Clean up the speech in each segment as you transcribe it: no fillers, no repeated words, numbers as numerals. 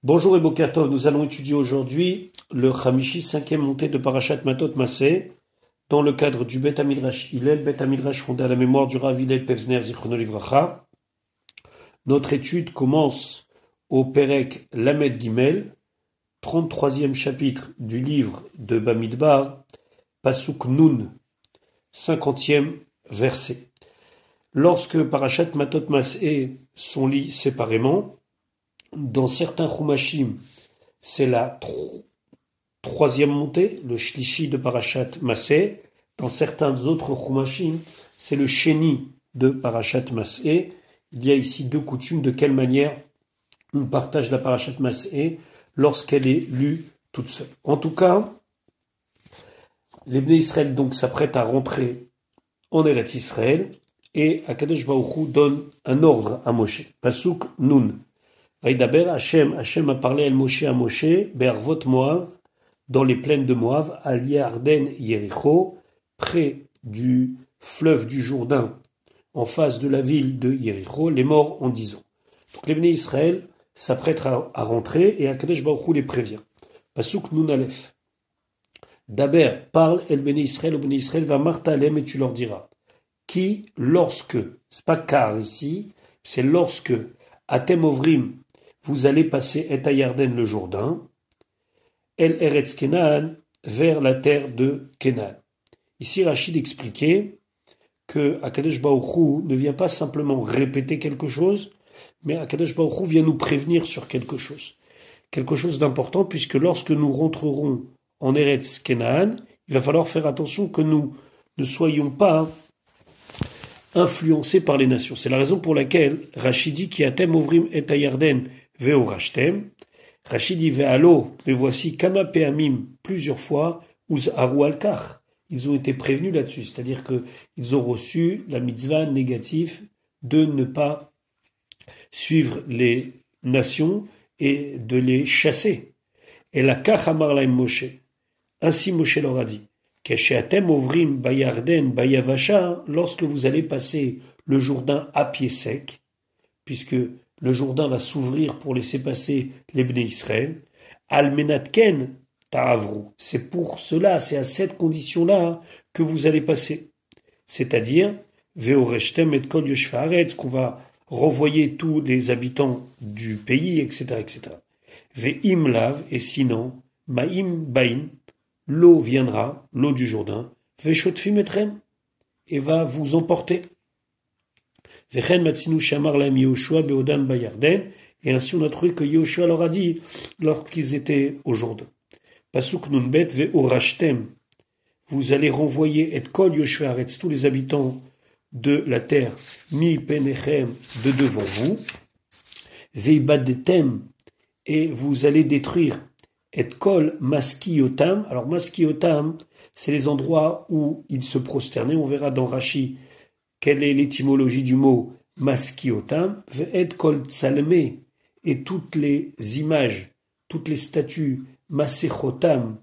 Bonjour et Boker Tov, nous allons étudier aujourd'hui le Chamishi, cinquième montée de Parashat Matot Maseh, dans le cadre du Bet Midrash Hillel, Bet Midrash fondé à la mémoire du Rav Hillel Pevzner Zichrono Livracha. Notre étude commence au Perek Lamed Gimel, 33e chapitre du livre de Bamidbar, Pasuk Nun, 50e verset. Lorsque Parashat Matot Maseh sont lits séparément, dans certains Chumashim, c'est la troisième montée, le Shlishi de Parashat Maseh. Dans certains autres Chumashim, c'est le Sheni de Parashat Maseh. Il y a ici deux coutumes, de quelle manière on partage la Parashat Maseh lorsqu'elle est lue toute seule. En tout cas, les Bnei Israël donc s'apprêtent à rentrer en Eretz Israël et Akadosh Baruch Hu donne un ordre à Moshe. Pasuk Nun. Vaïdaber Hachem a parlé à Moshe, Be'arvot Moav, dans les plaines de Moav, al Yarden Yericho, près du fleuve du Jourdain, en face de la ville de Yericho, les morts en disant. Donc les Bnei Israël s'apprêtent à rentrer et Akadosh Baruch Hu les prévient. Pasuk Nun Aleph. Daber, parle El Bnei Israël, au Bnei Israël, va martalem et tu leur diras. Qui, lorsque, c'est pas car ici, c'est lorsque, Atem Ovrim, vous allez passer Et Yarden le Jourdain, El Eretz Kenan, vers la terre de Kenan. Ici, Rachid expliquait que Akadosh Baruch Hu ne vient pas simplement répéter quelque chose, mais Akadosh Baruch Hu vient nous prévenir sur quelque chose. Quelque chose d'important, puisque lorsque nous rentrerons en Eretz Kenan, il va falloir faire attention que nous ne soyons pas influencés par les nations. C'est la raison pour laquelle Rachid dit Atem Ovrim Et Yarden Ve'orashtem. Rachid dit Ve'alo, mais voici Kama Pe'amim, plusieurs fois, Uzharu al-Kach. Ils ont été prévenus là-dessus, c'est-à-dire qu'ils ont reçu la mitzvah négative de ne pas suivre les nations et de les chasser. Et la Kach Amar Laim Moshe. Ainsi Moshe leur a dit Kesheatem Ovrim Bayarden Bayavasha, lorsque vous allez passer le Jourdain à pied sec, puisque le Jourdain va s'ouvrir pour laisser passer les Bnei Israël. Al-Menatken ta'avru. C'est pour cela, c'est à cette condition-là que vous allez passer. C'est-à-dire, Ve'oreshtem et kol yoshvei haaretz, qu'on va renvoyer tous les habitants du pays, etc., etc. Ve'im lav, et sinon, ma'im bain, l'eau viendra, l'eau du Jourdain, ve'shotfim etrem, et va vous emporter. Et ainsi on a trouvé que Yehoshua leur a dit lorsqu'ils étaient au Jourdain. Pasuk Nunbet ve'orashtem. Vous allez renvoyer et kol yoshvei haaretz, tous les habitants de la terre, mi penechem, de devant vous. Ve'ibadetem, et vous allez détruire et kol maskiotam. Alors maskiotam, c'est les endroits où ils se prosternaient. On verra dans Rashi quelle est l'étymologie du mot maskiotam, ve'ed kol tsalme, et toutes les images, toutes les statues masechotam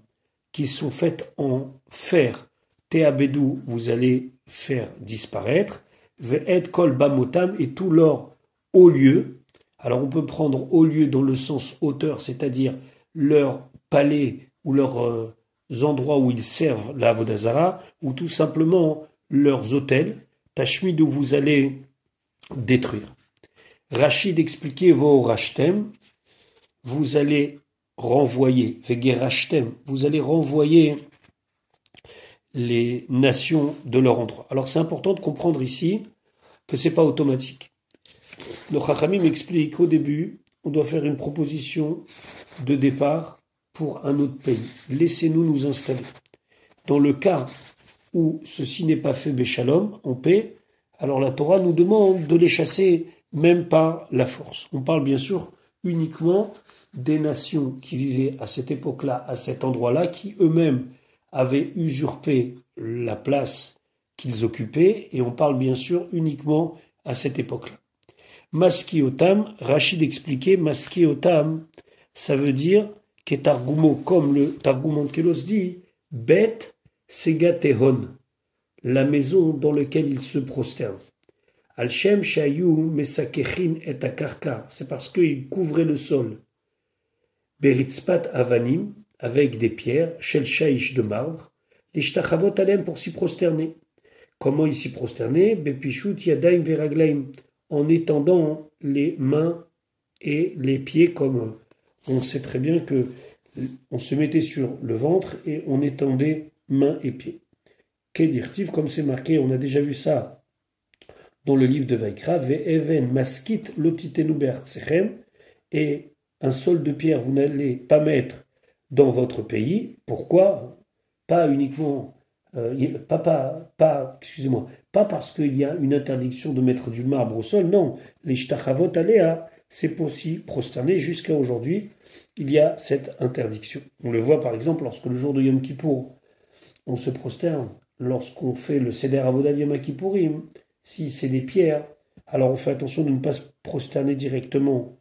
qui sont faites en fer, teabedou, vous allez faire disparaître, ve'ed kol bamotam, et tout leur haut lieu. Alors on peut prendre haut lieu dans le sens hauteur, c'est-à-dire leur palais ou leurs endroits où ils servent la Avodah Zara, ou tout simplement leurs hôtels, Tashmid où vous allez détruire. Rachid expliquait Ve'orashtem, vous allez renvoyer, Ve'gerashtem, vous allez renvoyer les nations de leur endroit. Alors c'est important de comprendre ici que c'est pas automatique. Le Chachamim explique qu'au début, on doit faire une proposition de départ pour un autre pays. Laissez-nous nous installer. Dans le cas où ceci n'est pas fait Béchalom, en paix, alors la Torah nous demande de les chasser même par la force. On parle bien sûr uniquement des nations qui vivaient à cette époque-là, à cet endroit-là, qui eux-mêmes avaient usurpé la place qu'ils occupaient, et on parle bien sûr uniquement à cette époque-là. Maskiotam, Rachid expliquait, Maskiotam, ça veut dire qu'Etargumo, comme le Targum Onkelos dit, Bet Segatehon, la maison dans laquelle il se prosterne. Al-Shem Shayu Mesakechin et Akarka, c'est parce qu'il couvrait le sol. Beritzpat Avanim, avec des pierres, Shel Shaïch de marbre, les Shtachavot Alem pour s'y prosterner. Comment il s'y prosterner? Bepishut Yadaim Veraglaim, en étendant les mains et les pieds, comme on sait très bien que on se mettait sur le ventre et on étendait mains et pieds. Kedirtiv, comme c'est marqué, on a déjà vu ça dans le livre de Vaikra, Ve'even maskit lotitenu be'artsechem, et un sol de pierre vous n'allez pas mettre dans votre pays. Pourquoi? Pas uniquement, pas parce qu'il y a une interdiction de mettre du marbre au sol, non, les shtachavot aléa, c'est pour s'y prosterner. Jusqu'à aujourd'hui, il y a cette interdiction. On le voit par exemple lorsque le jour de Yom Kippour, on se prosterne, lorsqu'on fait le Seder Avodat Yom Kippourim, si c'est des pierres, alors on fait attention de ne pas se prosterner directement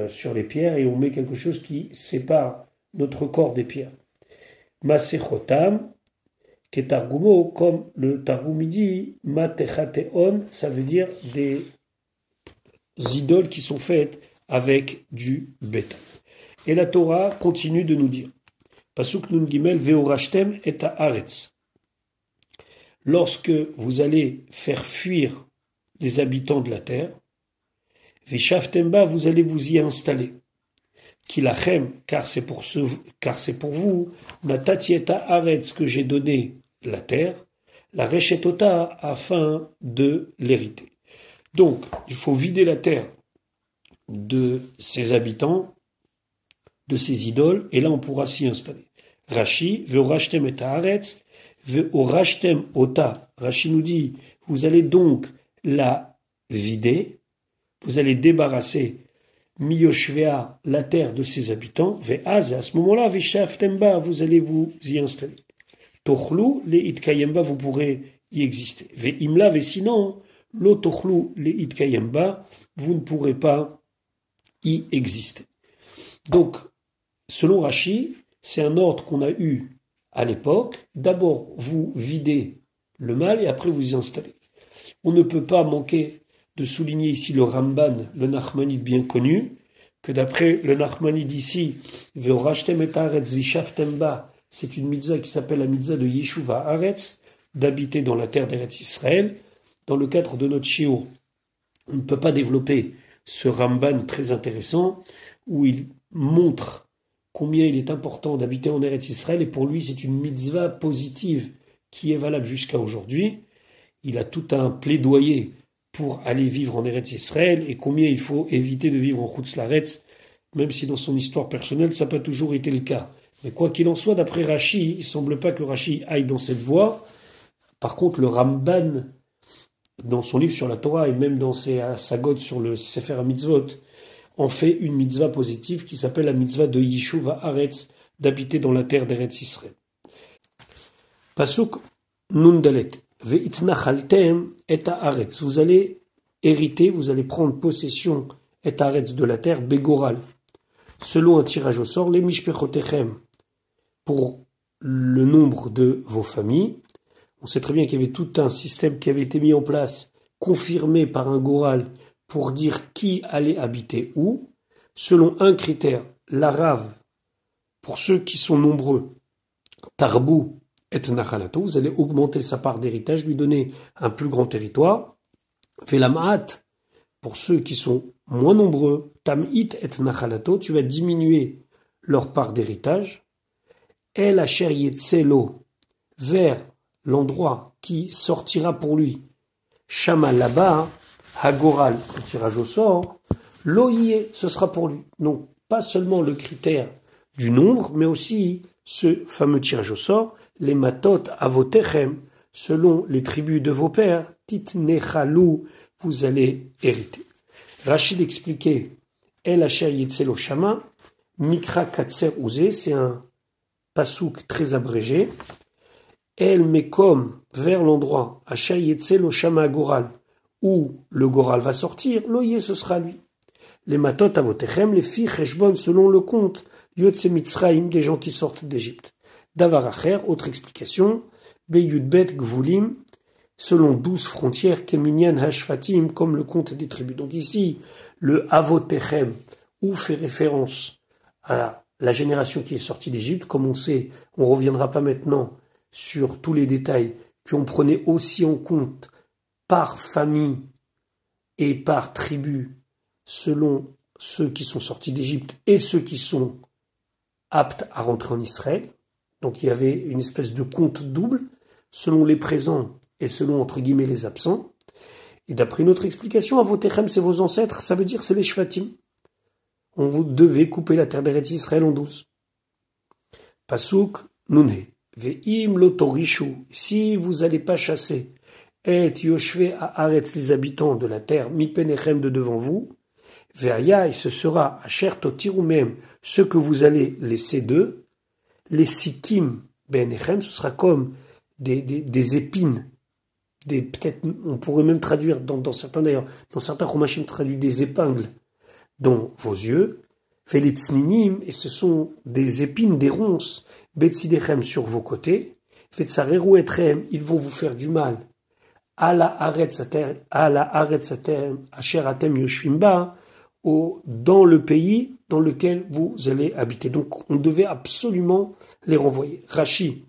sur les pierres et on met quelque chose qui sépare notre corps des pierres. Masechotam, ketargumo, comme le Targum dit, matechateon, ça veut dire des idoles qui sont faites avec du bétail. Et la Torah continue de nous dire, Pasuk Nun Gimel, Veorashtem et haaretz. Lorsque vous allez faire fuir les habitants de la terre, Veshaftemba, vous allez vous y installer. Kilachem, car c'est pour vous, Natati et haaretz, que j'ai donné la terre, la Reshetota, afin de l'hériter. Donc, il faut vider la terre de ses habitants, de ses idoles, et là on pourra s'y installer. Rashi, Veorashtem et haaretz, Veorashtem ota. Rashi nous dit, vous allez donc la vider, vous allez débarrasser Miyoshvea, la terre de ses habitants, Ve'az, à ce moment-là, Veshaftemba, vous allez vous y installer. Tochlu, les itkayemba, vous pourrez y exister. Ve'imla, ve sinon, lo tochlu, les itkayemba, vous ne pourrez pas y exister. Donc, selon Rashi, c'est un ordre qu'on a eu à l'époque. D'abord, vous videz le mal et après vous y installez. On ne peut pas manquer de souligner ici le Ramban, le Nachmanide bien connu, que d'après le Nachmanide ici, Veorashtem et haaretz vishaftem ba, c'est une mitzvah qui s'appelle la mitzvah de Yeshuva Haaretz, d'habiter dans la terre d'Eretz Israël. Dans le cadre de notre shiur, on ne peut pas développer ce Ramban très intéressant, où il montre combien il est important d'habiter en Eretz Israël, et pour lui c'est une mitzvah positive qui est valable jusqu'à aujourd'hui. Il a tout un plaidoyer pour aller vivre en Eretz Israël, et combien il faut éviter de vivre en Chutz Laaretz, même si dans son histoire personnelle ça n'a pas toujours été le cas. Mais quoi qu'il en soit, d'après Rashi, il ne semble pas que Rashi aille dans cette voie. Par contre, le Ramban, dans son livre sur la Torah, et même dans ses sagot sur le Sefer HaMitzvot, en fait une mitzvah positive qui s'appelle la mitzvah de Yeshuva Haaretz, d'habiter dans la terre d'Eretz Israël. Pasuk Nun Dalet. Ve'itnachaltem et haaretz. Vous allez hériter, vous allez prendre possession et haaretz de la terre, Bégoral. Selon un tirage au sort, les mishpechotechem, pour le nombre de vos familles. On sait très bien qu'il y avait tout un système qui avait été mis en place, confirmé par un goral, pour dire qui allait habiter où. Selon un critère, l'arabe, pour ceux qui sont nombreux, Tarbou et Nachalato, vous allez augmenter sa part d'héritage, lui donner un plus grand territoire. Velamaat, pour ceux qui sont moins nombreux, Tamit et Nachalato, tu vas diminuer leur part d'héritage. El Asher Yetzelo, vers l'endroit qui sortira pour lui. Shama là-bas, Hagoral, le tirage au sort, Loïe, ce sera pour lui. Non, pas seulement le critère du nombre, mais aussi ce fameux tirage au sort, les matot avotechem, selon les tribus de vos pères, titnechalou, vous allez hériter. Rachid expliquait, El Asher Yetzelo Shama, Mikra Katser Ouzé, c'est un pasouk très abrégé. El Mekom, vers l'endroit, Asher Yetzelo Shama Goral, où le Goral va sortir, Loïe, ce sera lui. Les matot avotechem, les filles Cheshbon, selon le compte, Yotse Mitzraim, des gens qui sortent d'Égypte. Davaracher, autre explication, Beyudbet Gvulim, selon 12 frontières, Keminyan Hashfatim, comme le compte des tribus. Donc ici, le Avotechem, où fait référence à la génération qui est sortie d'Égypte. Comme on sait, on ne reviendra pas maintenant sur tous les détails, puis on prenait aussi en compte par famille et par tribu, selon ceux qui sont sortis d'Égypte et ceux qui sont aptes à rentrer en Israël. Donc il y avait une espèce de compte double, selon les présents et selon, entre guillemets, les absents. Et d'après une autre explication, Avotechem, c'est vos ancêtres, ça veut dire c'est les Shvatim. On vous devait couper la terre d'Eretz Israël en 12. Pasuk, Nune, Ve'im lotorishu, si vous n'allez pas chasser, et Yoshve à Aretz, les habitants de la terre, Mipenechem de devant vous, Ve'aya, et ce sera, Asher totiru même, ce que vous allez laisser d'eux, les Sikim Benechem, ce sera comme des épines, peut-être, on pourrait même traduire, dans certains d'ailleurs, dans certains Chumashim traduit des épingles dans vos yeux, Felitzninim, et ce sont des épines, des ronces, Betsidechem sur vos côtés, Fetsareru etrem, ils vont vous faire du mal, à la Aretzatem, Asher atem yoshvimba, dans le pays dans lequel vous allez habiter. Donc on devait absolument les renvoyer. Rashi,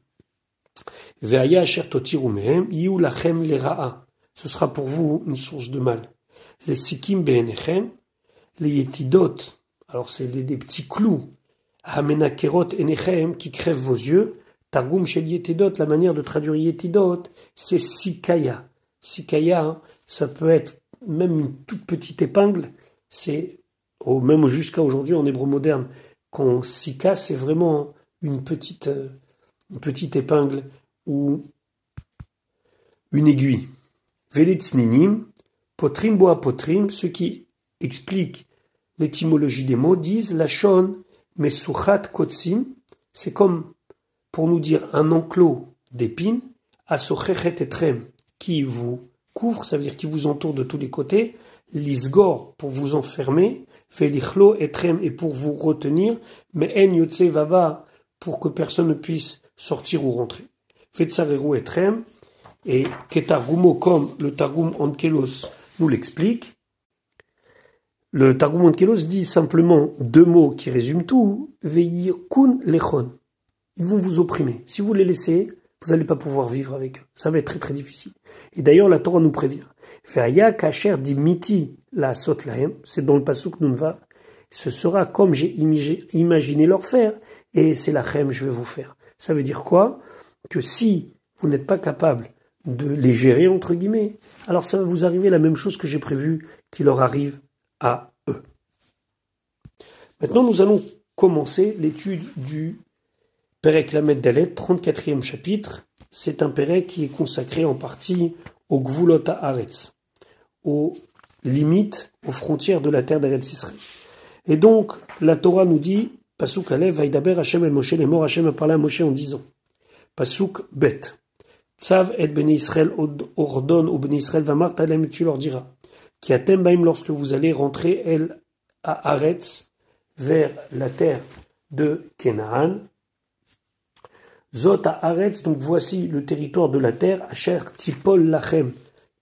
Ve'aya asher totiru mehem, yiu lachem lera'a. Ce sera pour vous une source de mal. Les sikim be'enechem, les yetidot, alors c'est des petits clous, hamenakerot enechem, qui crèvent vos yeux. Targum shel yetidot, la manière de traduire yetidot, c'est sikaya. Sikaya, ça peut être même une toute petite épingle, c'est, même jusqu'à aujourd'hui en hébreu moderne, quand sika, c'est vraiment une petite épingle ou une aiguille. Velitsninim, potrim boa potrim, ceux qui expliquent l'étymologie des mots disent lachon mesuchat kotsim, c'est comme pour nous dire un enclos d'épines, asochechet etrem, qui vous couvre, ça veut dire qui vous entoure de tous les côtés, l'isgor pour vous enfermer, velichlo etrem et pour vous retenir, mais en yotse vava pour que personne ne puisse sortir ou rentrer. Fetsareru etrem, et ketargumo, comme le Targum Onkelos nous l'explique. Le Targum Onkelos dit simplement deux mots qui résument tout, veir kun lechon. Ils vont vous opprimer. Si vous les laissez, vous n'allez pas pouvoir vivre avec eux. Ça va être très très difficile. Et d'ailleurs, la Torah nous prévient. Ve'aya kasher di miti la sot lahem, c'est dans le pasuk Nunva, ce sera comme j'ai imaginé leur faire, et c'est la chem je vais vous faire. Ça veut dire quoi? Que si vous n'êtes pas capable de les gérer, entre guillemets, alors ça va vous arriver la même chose que j'ai prévu qui leur arrive à eux. Maintenant, nous allons commencer l'étude du Perek Lamed Dalet, 34e chapitre. C'est un Perek qui est consacré en partie au Gvulot Haaretz, aux limites, aux frontières de la terre d'Eretz Israël. Et donc, la Torah nous dit, Pasuk Alev, Vaidaber Hashem el Moshe, les morts Hashem a parlé à Moshe en disant, Pasuk Bet, Tzav et Bnei Israël ordonne au Bnei Israël, Vamar Talem, tu leur diras, qui atem baim lorsque vous allez rentrer, elle, à Haaretz, vers la terre de Canaan. Zot à Haaretz, donc voici le territoire de la terre, Asher Tipol Lachem,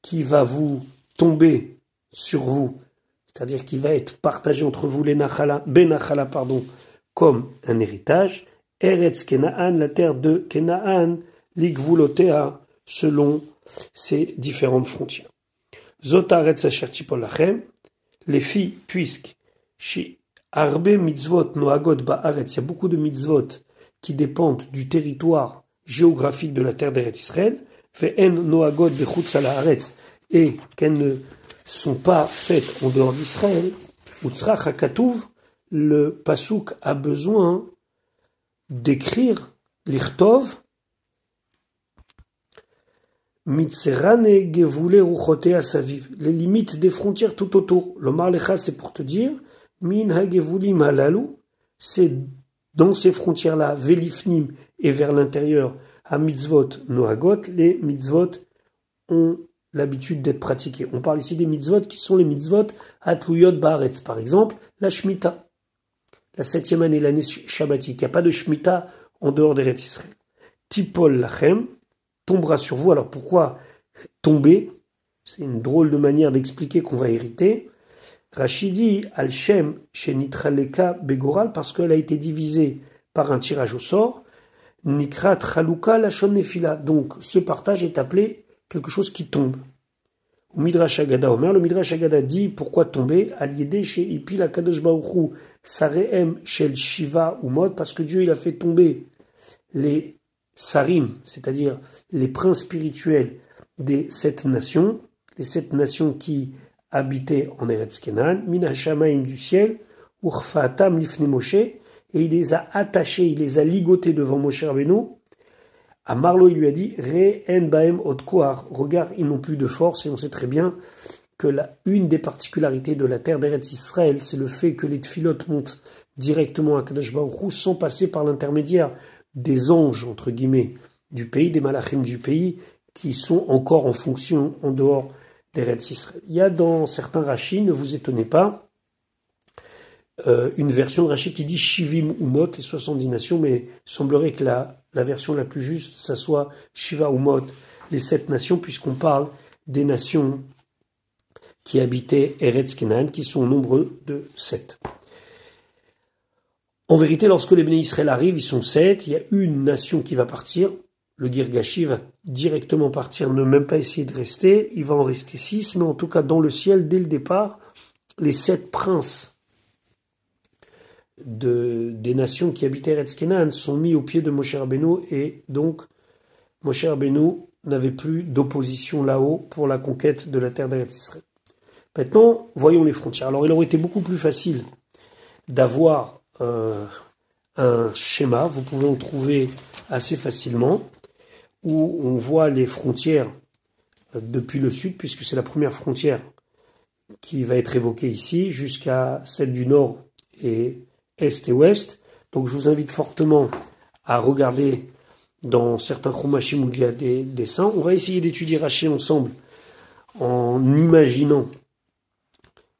qui va vous tomber sur vous, c'est-à-dire qui va être partagé entre vous, les Nachala, Benachala, comme un héritage. Eretz Kenaan, la terre de Kenaan, Ligvulotea, selon ses différentes frontières. Zot Haaretz Asher Tipol Lachem, les filles, puisque chez Arbe Mitzvot Noagot Ba'aretz, il y a beaucoup de mitzvot qui dépendent du territoire géographique de la terre d'Eretz Israël, Ve'en Noagot Bechutz ala Haaretz, et qu'elles ne sont pas faites en dehors d'Israël, Utzrach HaKatuv, le Pasuk a besoin d'écrire l'Ichtov, Mitzerane Gevule Ruchotea Saviv, les limites des frontières tout autour. L'Omar Lecha, c'est pour te dire, Min HaGevulim Halalu, c'est dans ces frontières-là, Velifnim et vers l'intérieur, à mitzvot noagot, les mitzvot ont l'habitude d'être pratiqués. On parle ici des mitzvot qui sont les mitzvot Atluyot Baaretz. Par exemple, la Shemitah, la 7e année, l'année shabbatique. Il n'y a pas de Shemitah en dehors d'Eretz Israël. Tipol Lachem tombera sur vous. Alors pourquoi tomber? C'est une drôle de manière d'expliquer qu'on va hériter. Rashi dit Al-Shem Shenitraleka Begoral parce qu'elle a été divisée par un tirage au sort. Nikrat Chaluka Lashon Nefila. Donc ce partage est appelé quelque chose qui tombe. Midrash Agada Omer, le Midrash Agada dit pourquoi tomber? Al-Yedeh chez Ipil Akadosh Baruchu Sareem Shel Shiva Umod, parce que Dieu il a fait tomber les Sarim, c'est-à-dire les princes spirituels des 7 nations, les 7 nations qui habitaient en Eretz Kenan, Min Hashamaim du ciel, Urfatam Lifne Moshe, et il les a attachés, il les a ligotés devant Moshe Rabbeinu. À Marlo, il lui a dit Re-en baem od koar. Regarde, ils n'ont plus de force, et on sait très bien que une des particularités de la terre d'Eretz Israël, c'est le fait que les tfilotes montent directement à Kadosh Baruch Hu sans passer par l'intermédiaire des anges, entre guillemets, du pays, des malachim du pays, qui sont encore en fonction en dehors d'Eretz Israël. Il y a dans certains rachis, ne vous étonnez pas, une version de Rashi qui dit Shivim Umot, les 70 nations, mais il semblerait que la version la plus juste, ça soit Shiva Umot, les 7 nations, puisqu'on parle des nations qui habitaient Eretz Kenan, qui sont au nombre de 7. En vérité, lorsque les Béné Israël arrivent, ils sont 7, il y a une nation qui va partir, le Girgashi va directement partir, ne même pas essayer de rester, il va en rester 6, mais en tout cas dans le ciel, dès le départ, les 7 princes des nations qui habitaient Eretz Kenan sont mis au pied de Moshe Rabbeinu, et donc Moshe Rabbeinu n'avait plus d'opposition là-haut pour la conquête de la terre d'Eretz Israël. Maintenant, voyons les frontières. Alors il aurait été beaucoup plus facile d'avoir un schéma, vous pouvez en trouver assez facilement, où on voit les frontières depuis le sud, puisque c'est la première frontière qui va être évoquée ici, jusqu'à celle du nord et est et ouest. Donc je vous invite fortement à regarder dans certains chumashim où il y a des dessins. On va essayer d'étudier Rashi ensemble en imaginant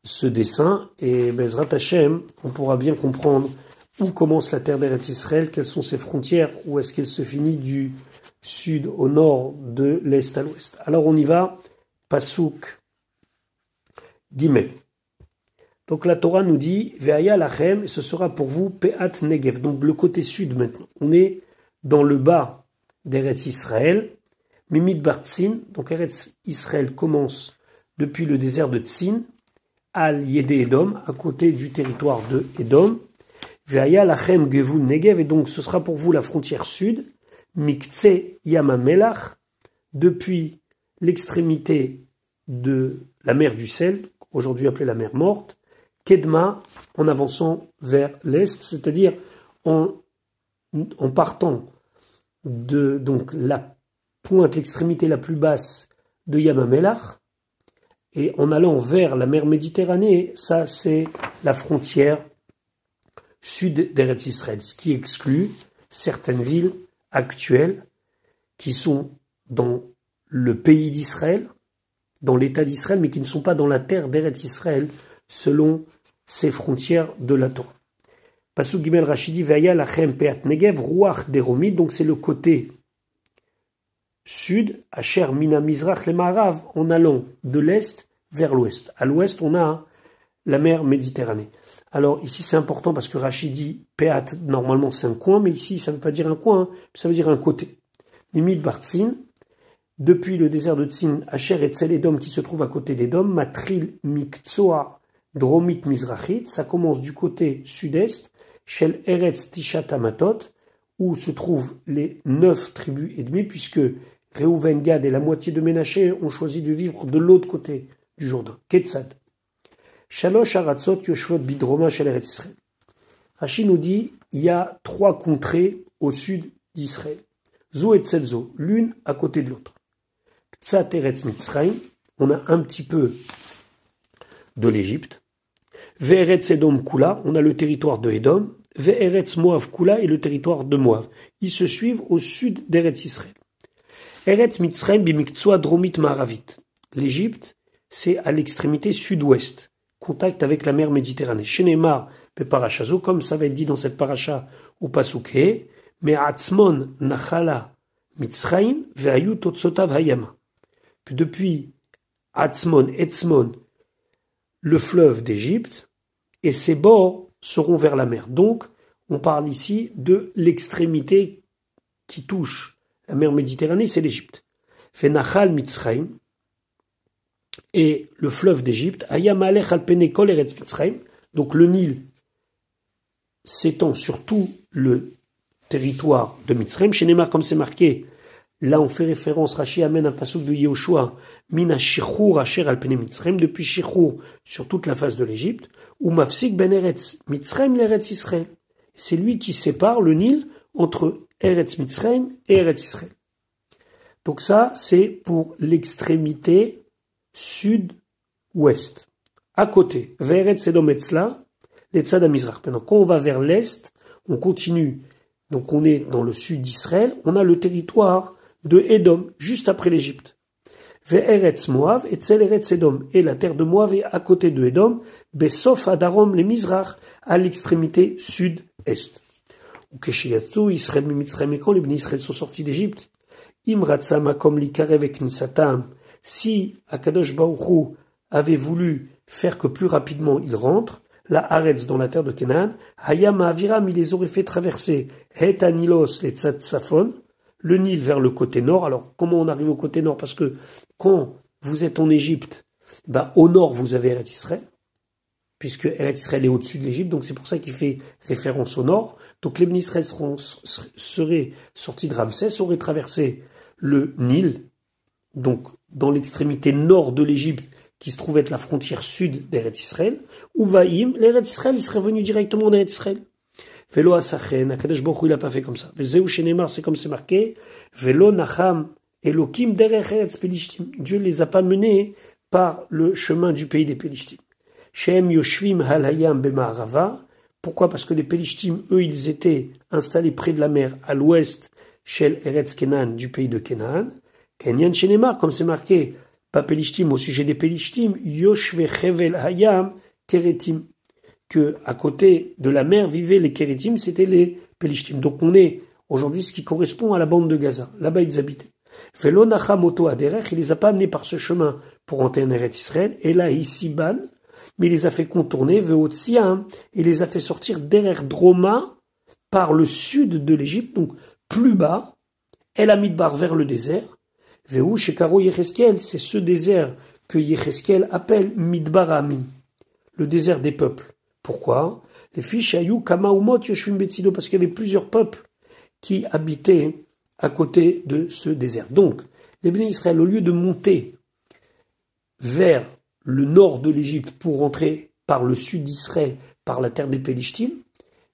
ce dessin, et Bezrat Hashem, on pourra bien comprendre où commence la terre d'Eretz Israël, quelles sont ses frontières, où est-ce qu'elle se finit du sud au nord, de l'est à l'ouest. Alors on y va, Pasuk Gimel. Donc la Torah nous dit Ve'aya lachem, et ce sera pour vous Pe'at Negev, donc le côté sud maintenant. On est dans le bas d'Eretz Israël, Mimit Bar Tzin, donc Eretz Israël commence depuis le désert de Tzin, Al Yedé Edom, à côté du territoire de Edom, Ve'aya lachem Gevul Negev, et donc ce sera pour vous la frontière sud, Miktse Yamamelach, depuis l'extrémité de la mer du sel, aujourd'hui appelée la mer morte, Kedma, en avançant vers l'est, c'est-à-dire en partant de donc la pointe, l'extrémité la plus basse de Yamamelach, et en allant vers la mer Méditerranée, ça c'est la frontière sud d'Eretz Israël, ce qui exclut certaines villes actuelles qui sont dans le pays d'Israël, dans l'État d'Israël, mais qui ne sont pas dans la terre d'Eretz Israël, selon ces frontières de la Torah. Pasuk Gimel Rachidi Ve'aya lachem pe'at Negev ruach deromid, donc c'est le côté sud, Asher mina mizrach le ma'arav, en allant de l'est vers l'ouest. À l'ouest, on a la mer Méditerranée. Alors ici c'est important parce que Rashi dit pe'at, normalement c'est un coin, mais ici ça ne veut pas dire un coin, hein, ça veut dire un côté. Mimit Bar Tzin, depuis le désert de Tzin, Asher Etzel Edom qui se trouve à côté d'Edom, Matril Miktsoa Dromit Mizrachit, ça commence du côté sud-est, Shel Eretz Tishat Amatot, où se trouvent les 9 tribus et demie, puisque Reuven, Gad et la moitié de Ménaché ont choisi de vivre de l'autre côté du Jourdain. Ketzad. Shalosh Aratzot Yoshvot Bidroma Shel Eretz Israël. Rashi nous dit, il y a 3 contrées au sud d'Israël. Zo et Tzelzo, l'une à côté de l'autre. Ktsat Eretz Mitzrayim, on a un petit peu de l'Égypte. Ve'eretz Edom Kula, on a le territoire de Edom. Ve'eretz Moav Kula et le territoire de Moav. Ils se suivent au sud d'Eretz Israël. Eretz Mitzrayim bimiktsua dromit ma'aravit. L'Égypte, c'est à l'extrémité sud-ouest, contact avec la mer Méditerranée. Shenemar beparashazo, comme ça va être dit dans cette paracha au Pasuk, mais atzmon nachala Mitzrayim ve'ayu totsotav hayama. Que depuis Atzmon, Etzmon, le fleuve d'Égypte et ses bords seront vers la mer. Donc, on parle ici de l'extrémité qui touche la mer Méditerranée, c'est l'Égypte. Fenachal Mitzrayim et le fleuve d'Égypte, Ayam Alech Alpene Kol Eretz Mitzrayim, donc le Nil s'étend sur tout le territoire de Mitzrayim. Chez Neymar, comme c'est marqué, là on fait référence, Rashi amène un passouk de Yehoshua, Mina Shichour Asher Alpene Mitzrayim, depuis Shichour sur toute la face de l'Égypte, ou Mafsik Ben Eretz Mitzrayim l'Eretz Israël. C'est lui qui sépare le Nil entre Eretz Mitzrayim et Eretz Israël. Donc ça, c'est pour l'extrémité sud-ouest. À côté, Ve'eretz Edom Etzla, l'Etzad HaMizrach. Maintenant, quand on va vers l'est, on continue. Donc on est dans le sud d'Israël, on a le territoire de Edom, juste après l'Égypte. Ve'eretz Moav, Etzel Eretz Edom. Et la terre de Moav est à côté de Edom, Besof Adarom le Mizrach, à l'extrémité sud-est. Ou Keshiyatsu, Israël Mitzrayim, et quand les bénis Israël sont sortis d'Égypte, Imratsa Makom Likarev et Knisatam, si Akadosh Baruch Hu avait voulu faire que plus rapidement ils rentrent, la Haaretz dans la terre de Canaan, Hayam Aviram, il les aurait fait traverser Het Anilos, les Tzad Safon, le Nil vers le côté nord. Alors, comment on arrive au côté nord? Parce que quand vous êtes en Égypte, au nord, vous avez Eretz Israël, puisque Eretz Israël est au-dessus de l'Égypte, donc c'est pour ça qu'il fait référence au nord. Donc les bénis Israël seraient sortis de Ramsès, auraient traversé le Nil, donc dans l'extrémité nord de l'Égypte, qui se trouve être la frontière sud d'Eretz Israël, ou Vaïm, l'Eretz Israël, il serait venu directement en Eretz Israël. Velo Asachen, Akadosh Baruch Hu, il n'a pas fait comme ça. Vezeu Shenemar, c'est comme c'est marqué, Velo Nacham Elokim derech Eretz Pelishtim. Dieu les a pas menés par le chemin du pays des Pelishtim. Shem Yoshvim Halayam Bema'arava. Pourquoi? Parce que les Pelishtim, eux, ils étaient installés près de la mer, à l'ouest, chez Eretz Kenan, du pays de Canaan. Kenyan Shenemar, comme c'est marqué, pas Pelishtim, au sujet des Pelishtim, Yoshve Chevel Hayam Keretim, que à côté de la mer vivaient les Keretim, c'était les Pelishtim. Donc on est aujourd'hui ce qui correspond à la bande de Gaza. Là-bas ils habitaient. Velo Nachamoto Aderech, il les a pas amenés par ce chemin pour entrer en Eretz Israël, et là Isiban, mais il les a fait contourner, Veotsiam, il les a fait sortir derrière Droma par le sud de l'Égypte, donc plus bas, El Amidbar vers le désert. Veu Shekaro Yecheskel, c'est ce désert que Yecheskel appelle Midbar Amin, le désert des peuples. Pourquoi? Les fiches Ayou Kama Umot Yoshvim Betsido, parce qu'il y avait plusieurs peuples qui habitaient à côté de ce désert. Donc, les bénis Israël, au lieu de monter vers le nord de l'Égypte pour rentrer par le sud d'Israël, par la terre des Pelishtim,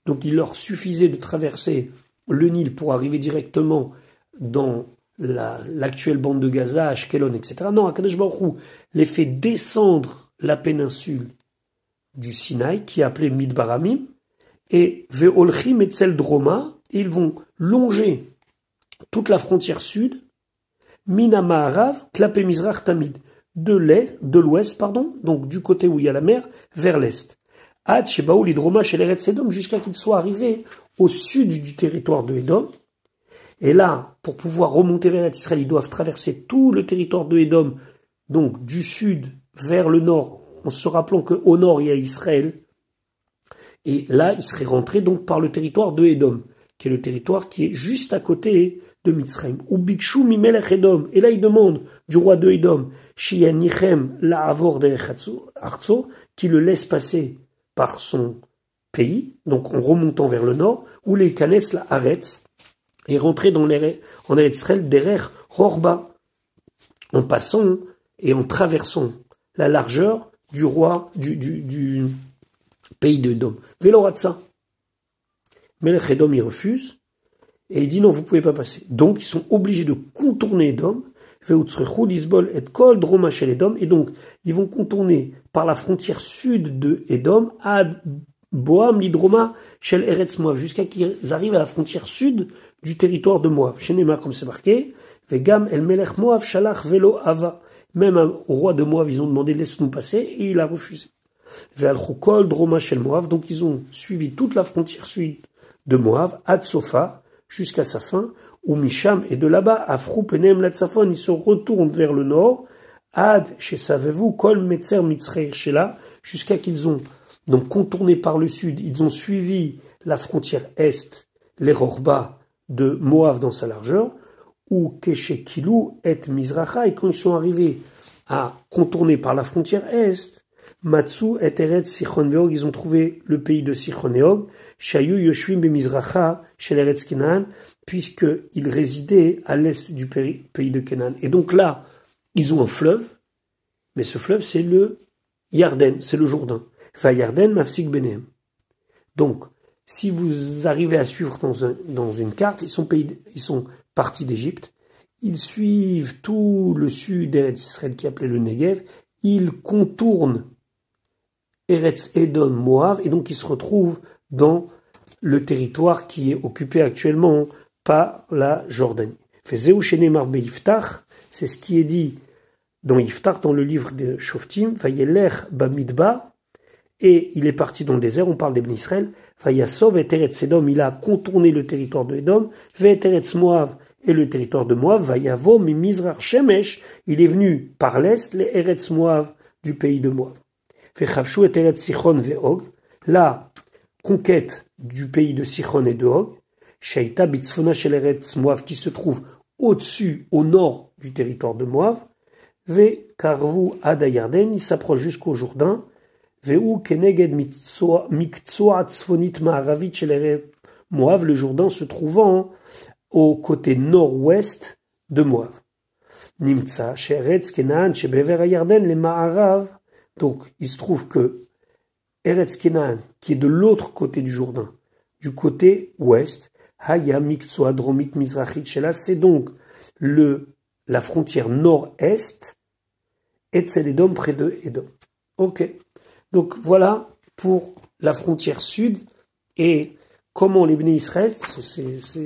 donc il leur suffisait de traverser le Nil pour arriver directement dans l'actuelle bande de Gaza, Ashkelon, etc. Non, Akadosh Baruch Hu les fait descendre la péninsule du Sinaï, qui est appelée Midbaramim, et Veolchim et Tzel Droma, ils vont longer toute la frontière sud, Mina Maharav, Klapé Mizrach Tamid, de l'ouest, donc du côté où il y a la mer, vers l'est. Ad Shebaou Lidroma chez l'Eretz Edom, jusqu'à qu'ils soient arrivés au sud du territoire de Edom. Et là, pour pouvoir remonter vers Israël, ils doivent traverser tout le territoire de Edom, donc du sud vers le nord, en se rappelant qu'au nord, il y a Israël. Et là, ils seraient rentrés donc par le territoire de Edom, qui est le territoire qui est juste à côté de Mitzrayim. Ou Bikshu Mimelech Edom. Et là, ils demandent du roi de Edom, Shiyanichem La'avor derech Artso, qui le laisse passer par son pays, donc en remontant vers le nord, ou les Kanes la Haaretz, et rentrer en Eretz Israël derrière Horba, en passant et en traversant la largeur du roi du pays de Edom. Veloratsa. Melech Edom, il refuse, et il dit non, vous pouvez pas passer. Donc, ils sont obligés de contourner Edom, Veutzrechu, Lisbol, et Kol, Droma, Shel Edom, et donc, ils vont contourner par la frontière sud de Edom, Ad Boam, Lidroma, Shel Eretz Moav, jusqu'à qu'ils arrivent à la frontière sud du territoire de Moav. Chez Neymar, comme c'est marqué, Vegam, El Melech Moav, Shalach, Velo, Ava. Même au roi de Moav, ils ont demandé laisse-nous passer, et il a refusé. Ve'alchu Kol, Droma, Shel Moav, donc ils ont suivi toute la frontière sud de Moav, Ad Sofa, jusqu'à sa fin, ou Misham, et de là-bas, Afrou, Penem, Latsafon, ils se retournent vers le nord, Ad, chez Savez-vous, Kol, Metzer, Mitzreir, Shela, jusqu'à qu'ils ont donc contourné par le sud, ils ont suivi la frontière est, les Rorba de Moab dans sa largeur, ou Keshekilu et Mizracha, et quand ils sont arrivés à contourner par la frontière est, Matsu et Eretz Sichon Veog, ils ont trouvé le pays de Sichon et Og, Shayu Yoshvim be Mizracha, chez l'Eretz Kenan, puisqu'ils résidaient à l'est du pays de Kenan. Et donc là, ils ont un fleuve, mais ce fleuve, c'est le Yarden, c'est le Jourdain. Fa Yarden Mafsik Benem. Donc, si vous arrivez à suivre dans une carte, ils sont partis d'Égypte, ils suivent tout le sud d'Eretz Israël qui est appelé le Negev, ils contournent Eretz Edom, Moab, et donc ils se retrouvent dans le territoire qui est occupé actuellement par la Jordanie. Fezeu shenemar beIftach, c'est ce qui est dit dans Iftach, dans le livre de Shoftim, Vayelech Bamidbar, et il est parti dans le désert, on parle d'Ebn Israël, Vayasov et Eretz Edom, il a contourné le territoire de Edom, Ve Eretz Moab et le territoire de Moab, Vayavo Mimizrar Shemesh, il est venu par l'est, les Eretz Moab du pays de Moab. Vechavshu et Eretz Sichon Veog, la conquête du pays de Sichon et de Og, Shaita Bitzfona Shel Eretz Moab, qui se trouve au-dessus, au nord du territoire de Moab, Ve Karvu Ada Yarden, il s'approche jusqu'au Jourdain, Veu Keneged Miktsua Tzfonit Ma'aravit Shel Eretz Moab, le Jourdain se trouvant au côté nord-ouest de Moab. Nimtsa Sheretz Kenan Shebever Yarden le Ma'arav, donc il se trouve que Eretz Kenan, qui est de l'autre côté du Jourdain, du côté ouest, Haya Miktsua Dromit Mizrachit Shela, c'est donc la frontière nord-est, Etzel Edom, près de Edom. Ok. Donc voilà pour la frontière sud et comment les Bnei Israël,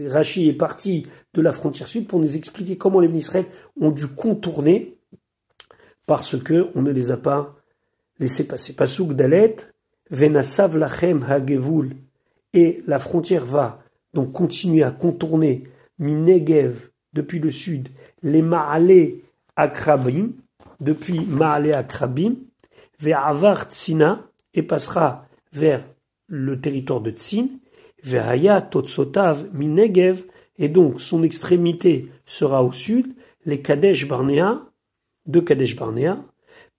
Rashi est parti de la frontière sud pour nous expliquer comment les Bnei Israël ont dû contourner parce que on ne les a pas laissés passer. Pasuk Dalet, Venasav Lachem Hagevul, et la frontière va donc continuer à contourner Minegev depuis le sud, les Ma'ale Akrabim, depuis Ma'ale Akrabim, vers Avar Tsina, et passera vers le territoire de Tsin, vers Haya Totsotav Minegev, et donc son extrémité sera au sud, les Kadesh Barnea, de Kadesh Barnea,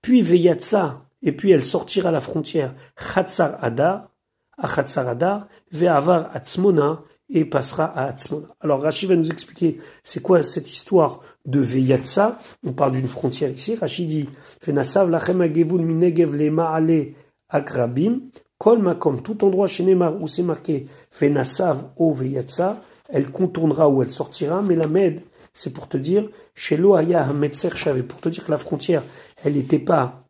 puis Veyatsa, et puis elle sortira à la frontière Chatzar Adar, à Chatzar Adar, vers Avar Atzmona, et passera à Atzmona. Alors Rashi va nous expliquer c'est quoi cette histoire de Veyatsa. On parle d'une frontière ici. Rashi dit Venasav lachem hagevul minegev le ma'ale akrabim kol makom, tout endroit chez Neymar où c'est marqué Venasav o Veyatsa, elle contournera ou elle sortira, mais la med c'est pour te dire chez Loaya Hametzer Shavé, pour te dire que la frontière elle n'était pas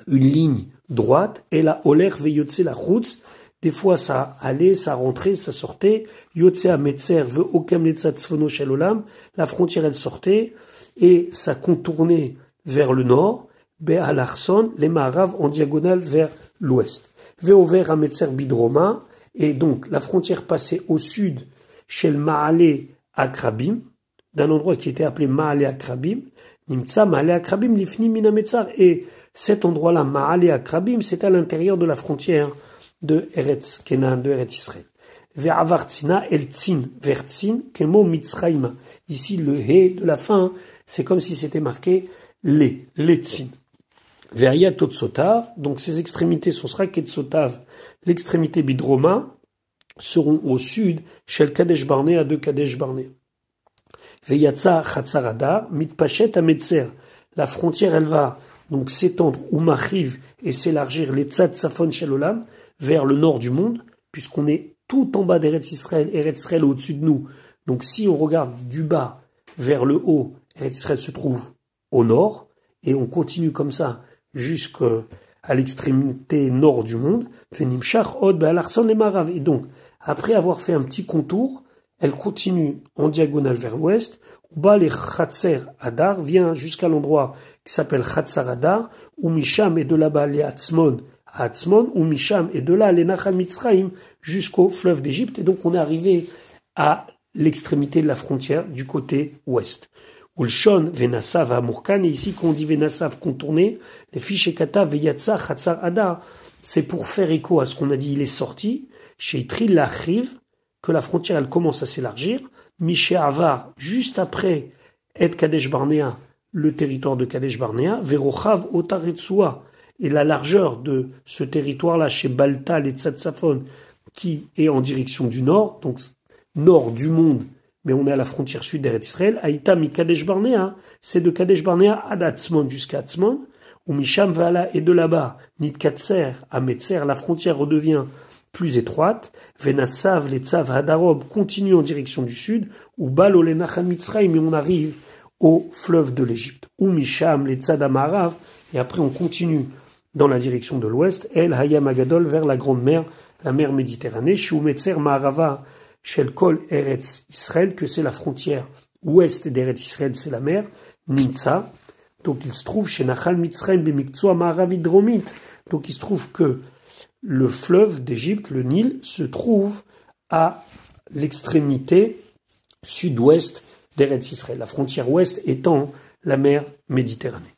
une ligne droite, et la Oler Veyotse la Chutz. Des fois, ça allait, ça rentrait, ça sortait. Yotse Ametzer veut Okam Letzat Tzfono Shel Olam. La frontière, elle sortait et ça contournait vers le nord. Be'al Arson, les Maharav en diagonale vers l'ouest. Ve'over Ametzer Bidroma. Et donc, la frontière passait au sud, chez le Ma'ale Akrabim, d'un endroit qui était appelé Ma'ale Akrabim. Nimtsa Ma'ale Akrabim Lifni Minametzar. Et cet endroit-là, Ma'ale Akrabim, c'est à l'intérieur de la frontière de Eretz Kenan, de Eretz Israël. Ve'avar Tzina el Tzin, vers Tzin, kemo Mitzraïma. Ici, le he de la fin, c'est comme si c'était marqué les Tzin. Ve'aya Totsotav, donc ces extrémités, ce sera Ketsotav, l'extrémité Bidroma, seront au sud, Shel Kadesh Barnea, de Kadesh Barnea. Ve'yatsa Chatzarada, Mitpachet Ametzer. La frontière, elle va donc s'étendre, ou Machiv, et s'élargir, les Tzad Safon Shel Olam, vers le nord du monde, puisqu'on est tout en bas d'Eretz Israël au-dessus de nous. Donc si on regarde du bas vers le haut, Eretz Israël se trouve au nord, et on continue comme ça jusqu'à l'extrémité nord du monde. Et donc, après avoir fait un petit contour, elle continue en diagonale vers l'ouest, bas les Chatzer Adar, vient jusqu'à l'endroit qui s'appelle Chatzer Adar, où Misham est de là-bas les Atzmon, ou Misham, et de là, les Nachal Mitzraïm, jusqu'au fleuve d'Égypte. Et donc, on est arrivé à l'extrémité de la frontière du côté ouest. Ou le shon venasav amurkan, et ici quand on dit venasav contourné, les fiches kata veyatsa chatzar ada, c'est pour faire écho à ce qu'on a dit, il est sorti, chez Tril Lachriv, que la frontière elle commence à s'élargir, Miché Avar, juste après Et Kadesh Barnea, le territoire de Kadesh Barnea, Verochav Otaretsua, et la largeur de ce territoire-là chez Baltal et Tsatsafon, qui est en direction du nord, donc nord du monde, mais on est à la frontière sud d'Eretz Israël, Aïta mi Kadesh Barnea, c'est de Kadesh Barnea à Atzmon jusqu'à Atzmon, ou Misham Vala, et de là-bas, Nitkatser à Metzer, la frontière redevient plus étroite, Venatsav, les Tsav Hadarob continue en direction du sud, ou Bal ole Nachal Mitzrayim, et on arrive au fleuve de l'Égypte. Ou Misham, les Tzad Amarav, et après on continue dans la direction de l'ouest, El Hayam Agadol, vers la grande mer, la mer Méditerranée, Shu Metzer Maharava, Shel Kol Eretz Israël, que c'est la frontière ouest d'Eretz Israël, c'est la mer, Nimtza, donc il se trouve chez Nachal Mitzrayim, Bemiktsua Maharavi Dromit, donc il se trouve que le fleuve d'Égypte, le Nil, se trouve à l'extrémité sud-ouest d'Eretz Israël, la frontière ouest étant la mer Méditerranée.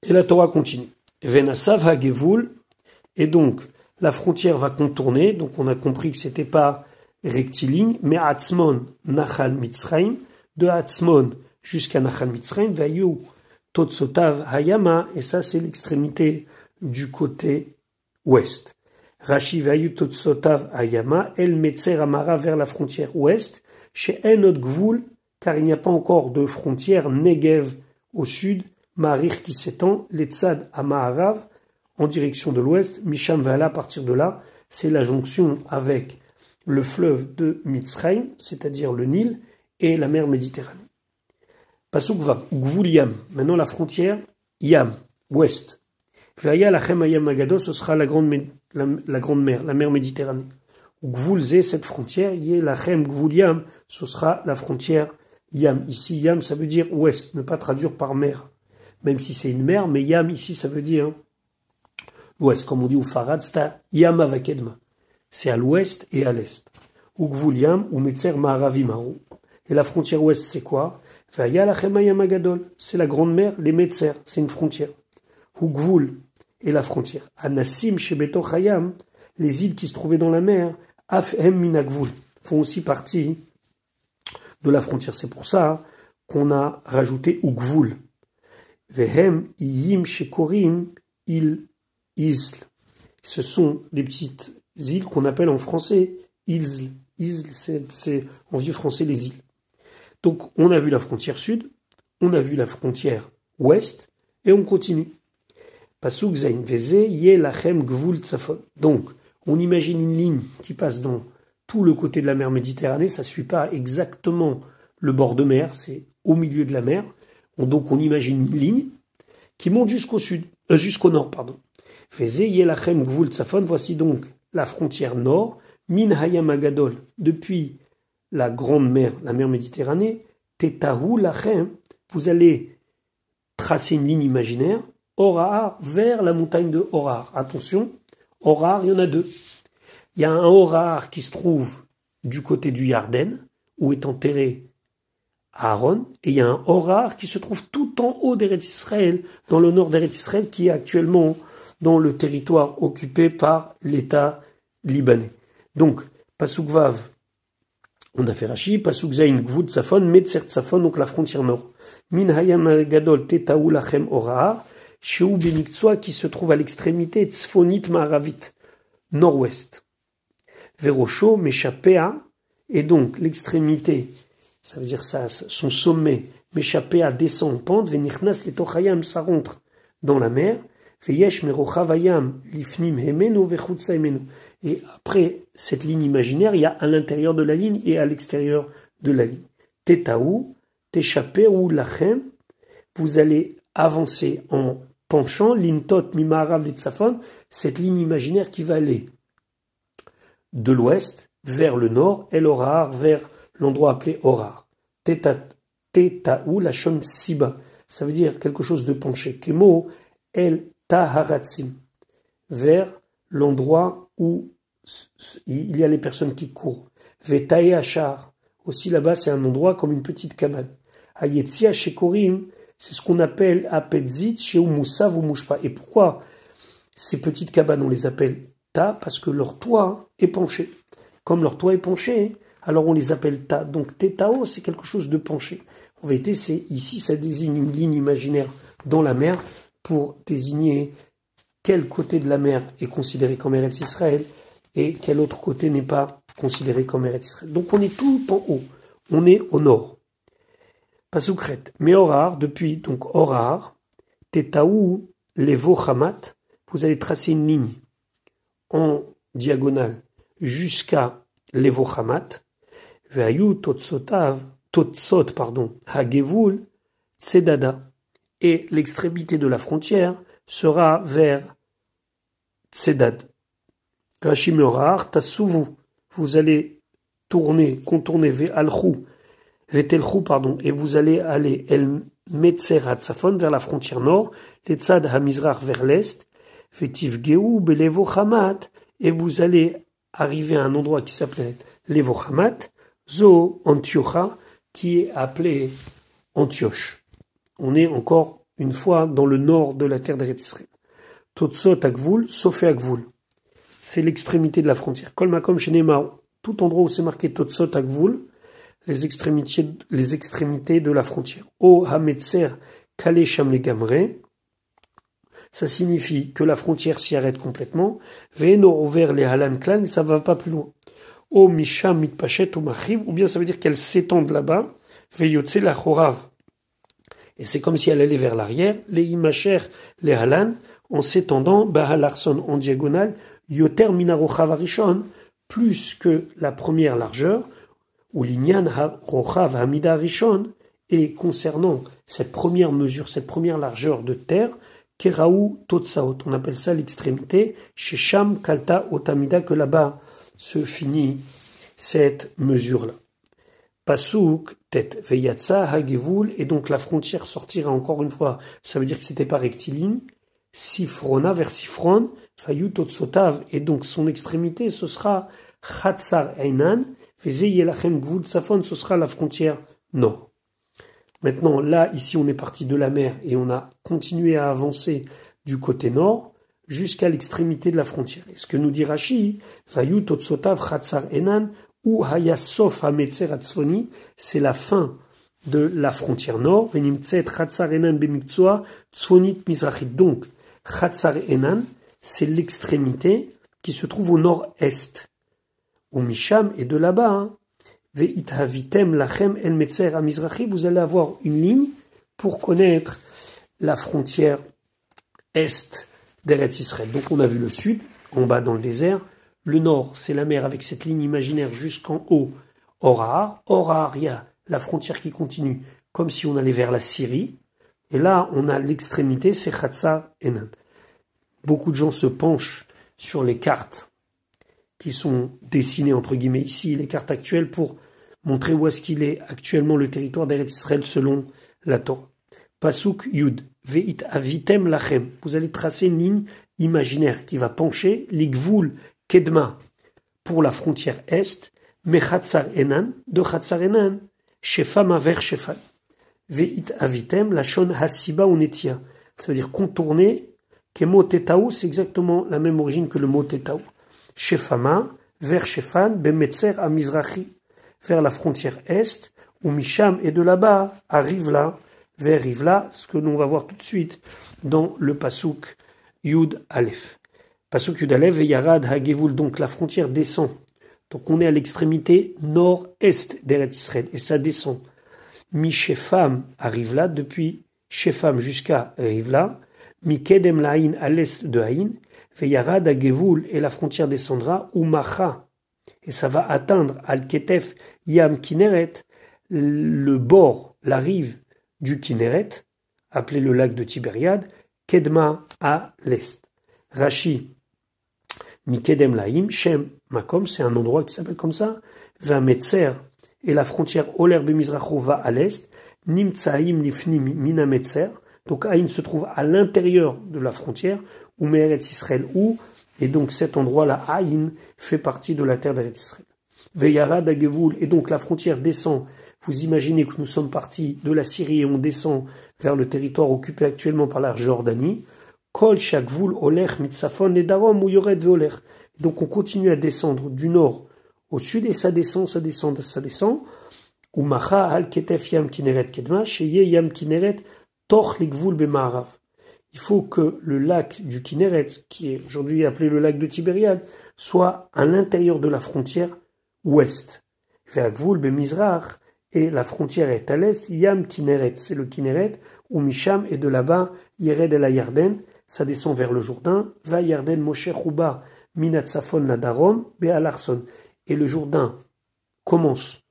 Et la Torah continue. Venasav hagevul, et donc la frontière va contourner, donc on a compris que c'était pas rectiligne, mais Atzmon Nachal Mitzrayim, de Atzmon jusqu'à Nachal Mitzrayim, Vayu Totsotav Hayama, et ça c'est l'extrémité du côté ouest. Rashi Vayu Totsotav Hayama, El Metzer Amara vers la frontière ouest, chez Enot Gvul, car il n'y a pas encore de frontière Negev au sud, Marir qui s'étend, les Tzad à Maharav, en direction de l'ouest, Misham Vala, à partir de là, c'est la jonction avec le fleuve de Mitzrayim, c'est-à-dire le Nil, et la mer Méditerranée. Pasuk Vav, Gvul Yam, maintenant la frontière, Yam, ouest. Vaya Lachem Ayam Agado, ce sera la grande mer, la mer Méditerranée. Gvul Zé, cette frontière, Yé Lachem Gvul Yam, ce sera la frontière Yam. Ici, Yam, ça veut dire ouest, ne pas traduire par mer. Même si c'est une mer, mais Yam, ici, ça veut dire l'ouest. Comme on dit au Farad, c'est Yam Avakedma. C'est à l'ouest et à l'est. Ou Gvul Yam, ou Metzer Maharavimaru. Et la frontière ouest, c'est quoi? Vaya Lachem Ayam Agadol, c'est la grande mer, les Metzer, c'est une frontière. Ou Gvul, et la frontière. Anassim Shebeto Chayam, les îles qui se trouvaient dans la mer, Afhem Minagvul, font aussi partie de la frontière. C'est pour ça qu'on a rajouté Ugvul. Vehem Iyim Shekorim Il Isl. Ce sont les petites îles qu'on appelle en français Isl. Isl, c'est en vieux français les îles. Donc on a vu la frontière sud, on a vu la frontière ouest, et on continue. Pasuk Zain Veze Ye Lachem Gvul Tzafon. Donc on imagine une ligne qui passe dans tout le côté de la mer Méditerranée, ça ne suit pas exactement le bord de mer, c'est au milieu de la mer. Donc on imagine une ligne qui monte jusqu'au sud, jusqu'au nord, pardon. Fezé Yelachem Gvul Tzafon, voici donc la frontière nord, Min Hayam Agadol, depuis la grande mer, la mer Méditerranée, Tetahu Lachem, vous allez tracer une ligne imaginaire, Orahar, vers la montagne de Orahar. Attention, Orahar, il y en a deux. Il y a un Orahar qui se trouve du côté du Yarden, où est enterré Aaron, et il y a un Orahar qui se trouve tout en haut d'Eretz Israël, dans le nord d'Eretz Israël, qui est actuellement dans le territoire occupé par l'État libanais. Donc, Pasuk Vav, on a fait Rashi, Pasuk Zain, Gvul Tzafon, Metzer Tzafon, donc la frontière nord. Min Hayam Gadol, Tetaou Lachem Orahar, Sheu Bemiktsua, qui se trouve à l'extrémité Tzfonit Maharavit, nord-ouest. Verosho, Meshapea, et donc l'extrémité, ça veut dire ça, son sommet, Meshapea descend en pente, Venichnas Letochayam, ça rentre dans la mer, Veyesh Merochavayam, Lifnim Hemenu, Vechutsa Hemenu. Et après cette ligne imaginaire, il y a à l'intérieur de la ligne et à l'extérieur de la ligne. Tetaou, Teshapeu Lachem, vous allez avancer en penchant, Lintot Mimarav Litzafon, cette ligne imaginaire qui va aller de l'ouest vers le nord, El Orahar, vers l'endroit appelé Orahar. Tetaou, la shon siba, ça veut dire quelque chose de penché. Kemo, El Taharatzim, vers l'endroit où il y a les personnes qui courent. Vetae Achar, aussi là-bas c'est un endroit comme une petite cabane. Hayetzia Shekorim, c'est ce qu'on appelle Apetzit, Sheu Moussav ou Mouchpa. Et pourquoi ces petites cabanes, on les appelle Ta? Parce que leur toit est penché. Comme leur toit est penché, alors on les appelle Ta. Donc Tetao, c'est quelque chose de penché. En vérité, ici, ça désigne une ligne imaginaire dans la mer pour désigner quel côté de la mer est considéré comme Eretz Israël et quel autre côté n'est pas considéré comme Eretz Israël. Donc on est tout en haut, on est au nord. Pasukret, mais Orar, depuis donc Orar, Tetaou, Levo Hamat, vous allez tracer une ligne en diagonale jusqu'à Levo Hamat, Veayu Totsot, Hagevul, Tzedada, et l'extrémité de la frontière sera vers Tzedad. Rachim Orar, Tassuvu, vous allez contourner Vetelchou, et vous allez aller El Metzerat Safon vers la frontière nord, Letzad Hamizrach vers l'est, Vetivgeu Belevo Hamat, et vous allez arriver à un endroit qui s'appelle Levo Hamat, Zo Antiocha, qui est appelé Antioche. On est encore une fois dans le nord de la terre d'Eretz Israël. Totsot Agvul, Sofé Agvul. C'est l'extrémité de la frontière. Kol Makom Shenema, tout endroit où c'est marqué Totsot Agvul, les extrémités de la frontière. O Hametzer Kale Sham Legamre, ça signifie que la frontière s'y arrête complètement. Ve'eno Over le Halan Klan, ça va pas plus loin. O Misham Mitpachet ou Machiv, ou bien ça veut dire qu'elle s'étend là-bas. Ve'yotze la Chorav. Et c'est comme si elle allait vers l'arrière. Les Imacher, les Halan, en s'étendant, Bahalarson en diagonale, Yoter Minarochav Arishon, plus que la première largeur, ou Linyan Rochav Hamida Arishon, et concernant cette première mesure, cette première largeur de terre, Keraou Totsaot, on appelle ça l'extrémité, chez Sham Kalta Otamida, que là-bas se finit cette mesure-là. Pasuk, tête, Veyatsa, Hagevul, et donc la frontière sortira encore une fois, ça veut dire que c'était pas rectiligne, Sifrona vers Sifron, Fayut Otsotav, et donc son extrémité, ce sera Chatzar Einan, Vezeyelachem Gvul Safon, ce sera la frontière nord. Maintenant, là, ici, on est parti de la mer et on a continué à avancer du côté nord jusqu'à l'extrémité de la frontière. Et ce que nous dit Rashi, Fayut Otsotav Chatzar Einan, ou Hayasof Hametzer Atzfoni, c'est la fin de la frontière nord. Venimtzet Chatzar Enan Bemiktsua Tzfonit Mizrachit. Donc, Chatzar Enan, c'est l'extrémité qui se trouve au nord-est. Au Misham, et de là-bas, Ve'it Havitem Lachem El Metzer Amizrachi, vous allez avoir une ligne pour connaître la frontière est d'Eretz Israël. Donc, on a vu le sud, en bas dans le désert. Le nord, c'est la mer avec cette ligne imaginaire jusqu'en haut, Orar. Orar, il y a la frontière qui continue, comme si on allait vers la Syrie. Et là, on a l'extrémité, c'est Chatzar Enan. Beaucoup de gens se penchent sur les cartes qui sont dessinées, entre guillemets, ici, les cartes actuelles, pour montrer où est-ce qu'il est actuellement le territoire d'Eretz Israël selon la Torah. Pasuk Yud, Ve'it Avitem Lachem. Vous allez tracer une ligne imaginaire qui va pencher, l'Igvul Kedma pour la frontière est, mais Chatzar Enan, de Chatzar Enan, Shefama vers Shefan. Ve'it Avitem, la Shon Hasiba ou Netia. Ça veut dire contourner, Kemo Tetaou, c'est exactement la même origine que le mot Tetaou. Shefama, vers Shefan, Bemetzer à Mizrachi, vers la frontière est, où Misham est de là-bas, arrive là, vers Rivla, ce que l'on va voir tout de suite dans le Pasuk Yud Aleph. Pasuk Yud Aleph, Yarad Hagevul, donc la frontière descend. Donc on est à l'extrémité nord-est d'Eretz Israël, et ça descend. Mi-Shefam arrive là, depuis Shefam jusqu'à Rivla, Mi-Kedem Laïn à l'est de Haïn, Veyarad Hagevul, et la frontière descendra, Umacha, et ça va atteindre Al-Ketef Yam Kineret, le bord, la rive du Kineret, appelé le lac de Tibériade, Kedma à l'est. Rashi, Mikedem Laïm, Shem Makom, c'est un endroit qui s'appelle comme ça, Vametzer, et la frontière Oler Bemizracho va à l'est, Nimtsaïm Lifnim Mina Metzer, donc Aïn se trouve à l'intérieur de la frontière, ou Me'eretz Israël, ou, et donc cet endroit-là, Aïn, fait partie de la terre d'Eretz Israël. Veyarad Agevoul, et donc la frontière descend. Vous imaginez que nous sommes partis de la Syrie et on descend vers le territoire occupé actuellement par la Jordanie. Kol Shakvoul Olech Mitzafon et Darom ou Yored Veolech. Donc on continue à descendre du nord au sud et ça descend, ça descend, ça descend. Ou Macha Al Ketef Yam Kineret Kedma, Sheye Yam Kineret Toch Ligvoul Bemarav. Il faut que le lac du Kinneret, qui est aujourd'hui appelé le lac de Tibériade, soit à l'intérieur de la frontière ouest. Ve'agvul b'mizrach, et la frontière est à l'est, Yam Kinneret, c'est le Kinneret, ou Misham, et de là-bas, Yered el Yarden, ça descend vers le Jourdain, Va Yarden Moshe Chouba, Minatsafon Nadarom, Be'alarson. Et le Jourdain commence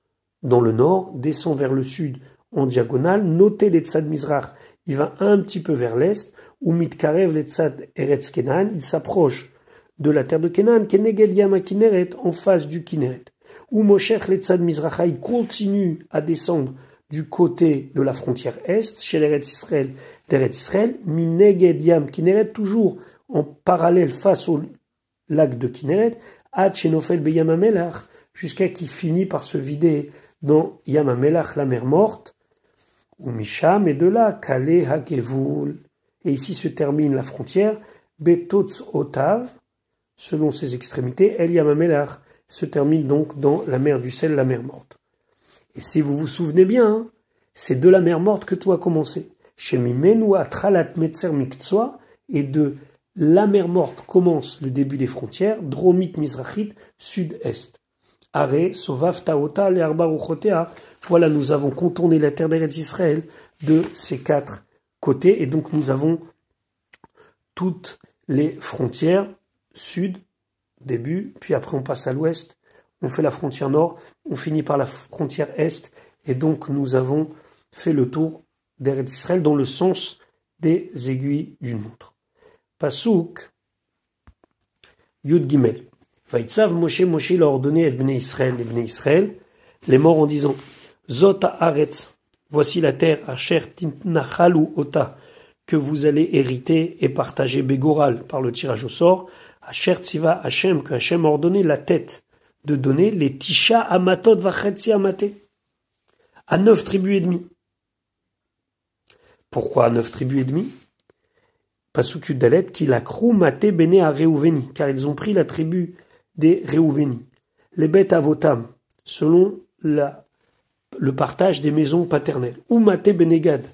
dans le nord, descend vers le sud en diagonale, notez les Tzad Mizrach, il va un petit peu vers l'est, ou Mitkarev les Tzad Eretz Kenan, il s'approche de la terre de Kenan, Keneged Yama Kinneret, en face du Kinneret. Ou Moshech les Tzad Mizracha, il continue à descendre du côté de la frontière est, chez l'Eretz Israël, d'Eretz Israël, Mineged Yam Kinneret, toujours en parallèle face au lac de Kinneret, Ad Shenofel Beyam HaMelach, jusqu'à qu'il finit par se vider dans Yam HaMelach, la mer morte, ou Misham, et de là, Kale Hakevul. Et ici se termine la frontière, Betotz Otav, selon ses extrémités, El Yam HaMelach, se termine donc dans la mer du sel, la mer morte. Et si vous vous souvenez bien, c'est de la mer morte que tout a commencé. Shemimenu Atralat Metzer Miktsua, et de la mer morte commence le début des frontières, Dromit Mizrachit, sud-est. Are, Sovav Taota, le Arba Ruchotea. Voilà, nous avons contourné la terre d'Eretz Israël de ces quatre côtés, et donc nous avons toutes les frontières sud, début, puis après on passe à l'ouest, on fait la frontière nord, on finit par la frontière est, et donc nous avons fait le tour d'Eretz Israël dans le sens des aiguilles d'une montre. Pasuk Yud Gimel. Vaïtzav Moshe, Moshe l'a ordonné à Bnei Israël, les morts en disant Zot haaretz, voici la terre, Asher tinachalu ota, que vous allez hériter et partager Bégoral par le tirage au sort, Asher tziva Hashem, que Hashem a ordonné la tête de donner les Tisha Amatot Vachetzi Amaté, à 9 tribus et demie. Pourquoi à 9 tribus et demie? Pasuk Yudalet, qui la krou maté bene à Réouveni, car ils ont pris la tribu des Réouveni. Les bêtes avotam, selon le partage des maisons paternelles. Ou maté bene Gad.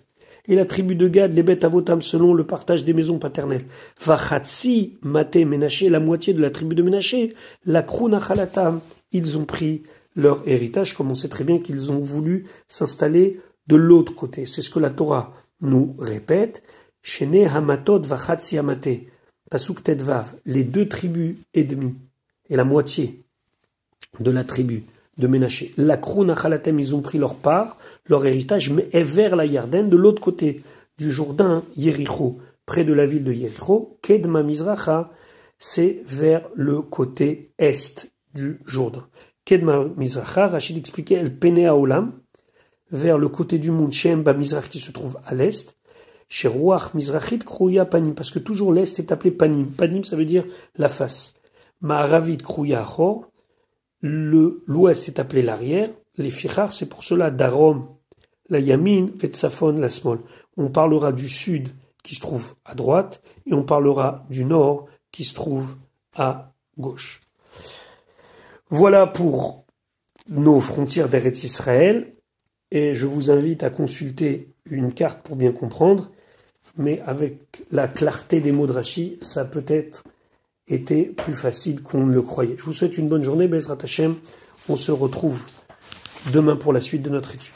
Et la tribu de Gad, les bêtes avotam, selon le partage des maisons paternelles. Vachatsi maté Ménaché, la moitié de la tribu de Ménaché. La krou nachalatam, ils ont pris leur héritage, comme on sait très bien qu'ils ont voulu s'installer de l'autre côté. C'est ce que la Torah nous répète. Shene hamatot vachatsi amate. Pasuk tetvav, les 2 tribus et demie, et la moitié de la tribu de Ménaché. La krou nachalatem, ils ont pris leur part, leur héritage, mais est vers la Yarden, de l'autre côté du Jourdain, Yericho, près de la ville de Yericho. Kedma Mizracha, c'est vers le côté est du Jourdain. Kedma Mizracha, Rachid expliquait, El Penea Olam, vers le côté du monde, Shem Ba Mizrach, qui se trouve à l'est. Chez Ruach Mizrachit Krouya Panim, parce que toujours l'est est appelé Panim. Panim, ça veut dire la face. Ma'aravit Krouya Achor, l'ouest est appelé l'arrière. Les Fichar, c'est pour cela Darom, la Yamin, Vetsafon, la Smol. On parlera du sud qui se trouve à droite et on parlera du nord qui se trouve à gauche. Voilà pour nos frontières d'Eretz Israël. Et je vous invite à consulter une carte pour bien comprendre. Mais avec la clarté des mots de Rashi, ça a peut-être été plus facile qu'on ne le croyait. Je vous souhaite une bonne journée, Bezrat Hashem. On se retrouve demain pour la suite de notre étude.